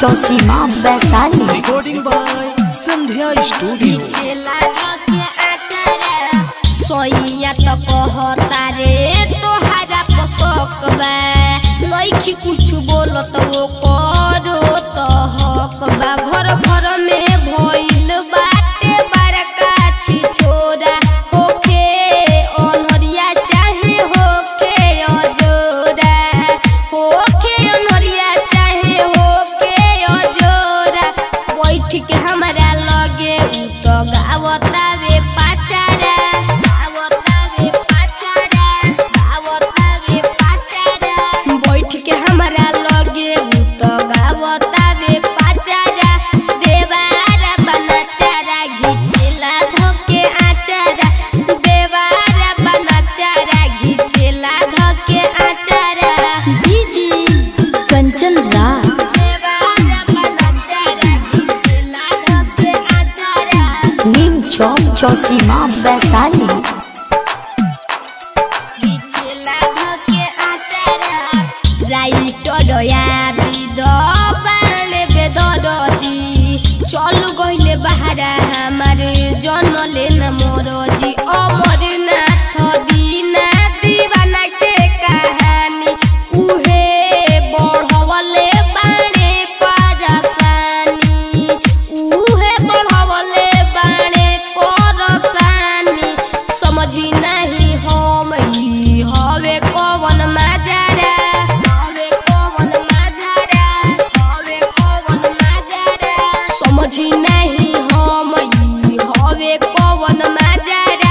चौसीमा Vaishali. Recording by Sandhya studio. सोइया तो कहता रे तोहरा पसक बा लइकी कुछ बोलत वो करो तो हक बा। घर घर में भइल बाटे बड़का छिछोरा होके अनहरिया चाहे होके अजोरा होके अनहरिया चाहे होके अजोरा बैठ के हमरा लगे उ तो गावता वे पाचारा बैठ के हमरा लगे उ तो गावता वे पाचारा देवारा बनाचारा घिचेला धके आचारा देवारा बनाचारा घिचेला धके आचारा डीजे कंचन राज देवारा बनाचारा घिचेला धके आचारा। नीम चौक चौसीमा वैशाली। चल गइले बहारा हमारे जनले न मोरजी अमरनाथ दीना दीवाना के कहानी उहे बढ़वले बाणे परसानी उहे बढ़वले बाणे परसानी समझी नहीं हम ही हवे कवन माजरा हवे कवन माजरा हवे कवन माजरा समझी नहीं हम ही हवे कवन माजरा।